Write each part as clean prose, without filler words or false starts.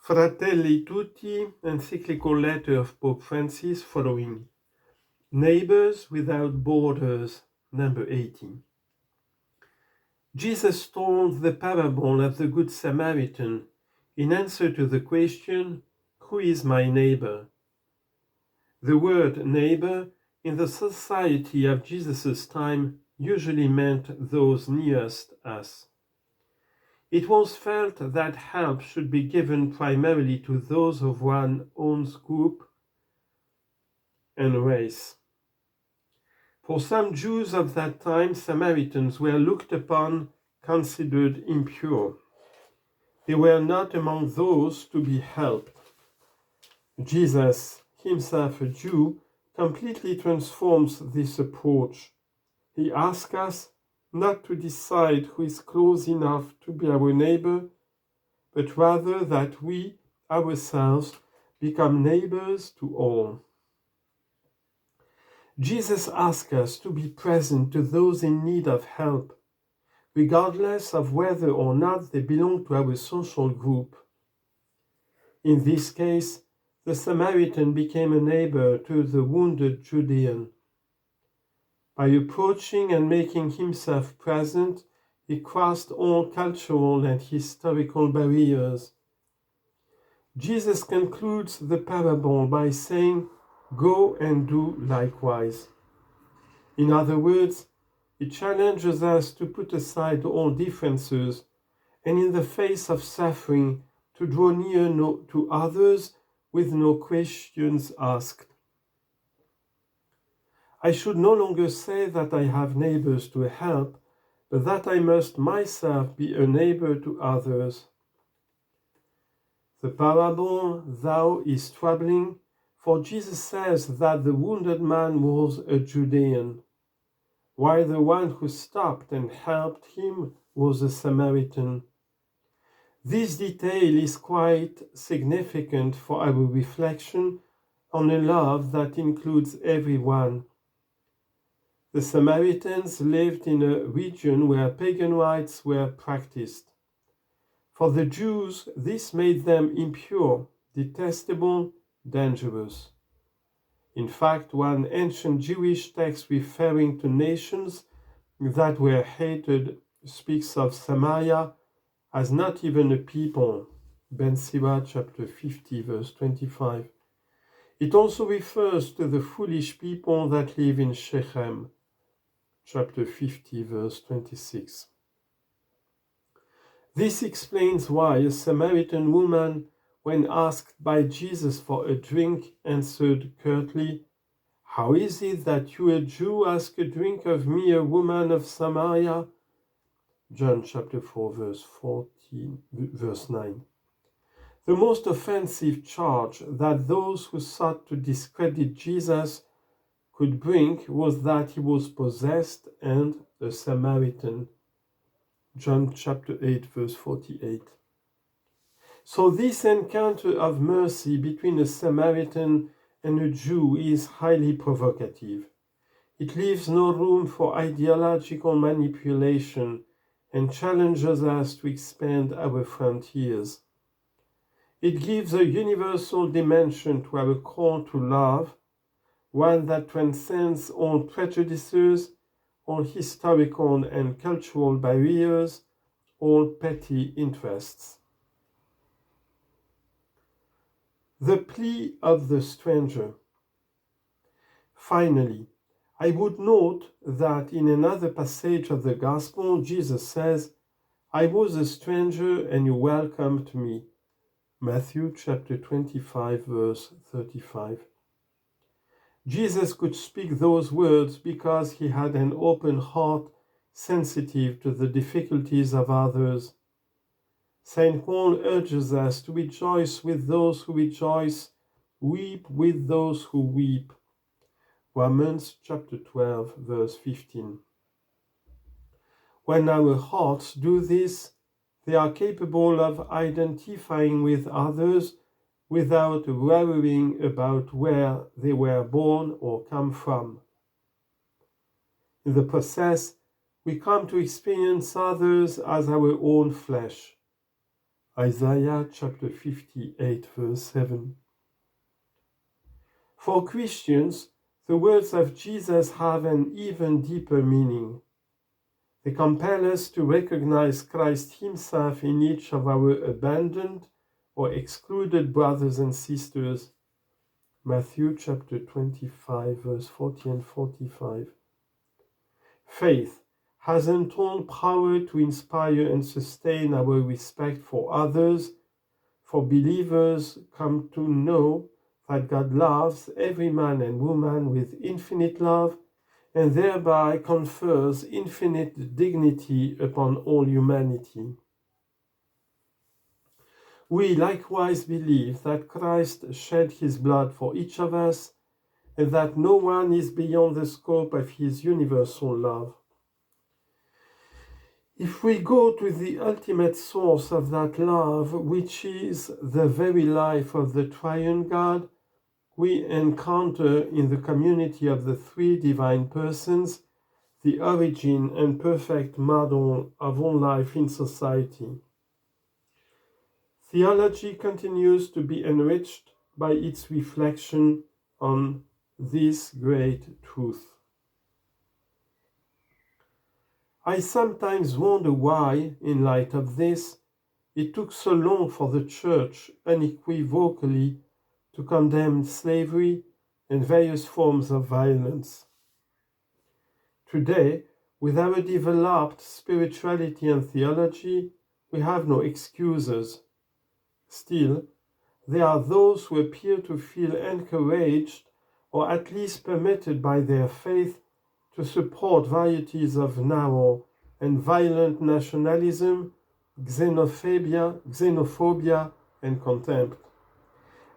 Fratelli Tutti, Encyclical letter of Pope Francis following. Neighbors without borders, number 18. Jesus told the parable of the Good Samaritan in answer to the question, "Who is my neighbor?" The word neighbor in the society of Jesus' time usually meant those nearest us. It was felt that help should be given primarily to those of one's own group and race. For some Jews of that time, Samaritans were looked upon, considered impure. They were not among those to be helped. Jesus, himself a Jew, completely transforms this approach. He asks us not to decide who is close enough to be our neighbor, but rather that we ourselves become neighbors to all. Jesus asks us to be present to those in need of help, regardless of whether or not they belong to our social group. In this case, the Samaritan became a neighbor to the wounded Judean. By approaching and making himself present, he crossed all cultural and historical barriers. Jesus concludes the parable by saying, "Go and do likewise." In other words, it challenges us to put aside all differences and in the face of suffering to draw near to others with no questions asked. I should no longer say that I have neighbors to help, but that I must myself be a neighbor to others. The parable, thou, is troubling, for Jesus says that the wounded man was a Judean, while the one who stopped and helped him was a Samaritan. This detail is quite significant for our reflection on a love that includes everyone. The Samaritans lived in a region where pagan rites were practiced. For the Jews, this made them impure, detestable, dangerous. In fact, one ancient Jewish text referring to nations that were hated speaks of Samaria as not even a people, Ben Sira chapter 50 verse 25. It also refers to the foolish people that live in Shechem, chapter 50 verse 26. This explains why a Samaritan woman, when asked by Jesus for a drink, answered curtly, "How is it that you, a Jew, ask a drink of me, a woman of Samaria?" John chapter 4 verse 9. The most offensive charge that those who sought to discredit Jesus could bring was that he was possessed and a Samaritan. John chapter 8 verse 48. So this encounter of mercy between a Samaritan and a Jew is highly provocative. It leaves no room for ideological manipulation and challenges us to expand our frontiers. It gives a universal dimension to our call to love, one that transcends all prejudices, all historical and cultural barriers, all petty interests. The plea of the stranger. Finally, I would note that in another passage of the Gospel, Jesus says, "I was a stranger and you welcomed me." Matthew chapter 25, verse 35. Jesus could speak those words because he had an open heart sensitive to the difficulties of others. St. Paul urges us to rejoice with those who rejoice, weep with those who weep. Romans chapter 12, verse 15. When our hearts do this, they are capable of identifying with others without worrying about where they were born or come from. In the process, we come to experience others as our own flesh. Isaiah chapter 58, verse 7. For Christians, the words of Jesus have an even deeper meaning. They compel us to recognize Christ himself in each of our abandoned or excluded brothers and sisters. Matthew chapter 25, verse 40 and 45. Faith has untold power to inspire and sustain our respect for others, for believers come to know that God loves every man and woman with infinite love, and thereby confers infinite dignity upon all humanity. We likewise believe that Christ shed his blood for each of us, and that no one is beyond the scope of his universal love. If we go to the ultimate source of that love, which is the very life of the triune God, we encounter in the community of the three divine persons the origin and perfect model of all life in society. Theology continues to be enriched by its reflection on this great truth. I sometimes wonder why, in light of this, it took so long for the Church unequivocally to condemn slavery and various forms of violence. Today, with our developed spirituality and theology, we have no excuses. Still, there are those who appear to feel encouraged or at least permitted by their faith to support varieties of narrow and violent nationalism, xenophobia, and contempt,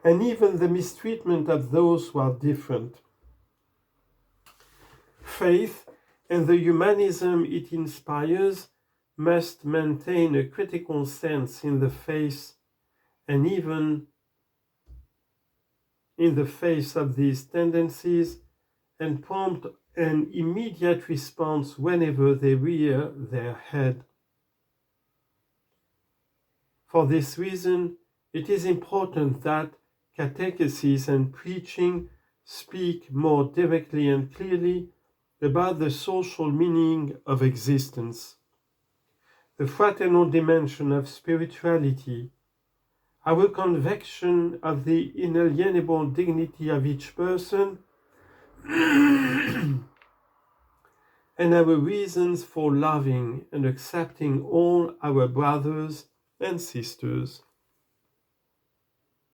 and even the mistreatment of those who are different. Faith and the humanism it inspires must maintain a critical sense in the face, and even in the face of these tendencies, and prompt an immediate response whenever they rear their head. For this reason, it is important that catechesis and preaching speak more directly and clearly about the social meaning of existence, the fraternal dimension of spirituality, our conviction of the inalienable dignity of each person, and our reasons for loving and accepting all our brothers and sisters.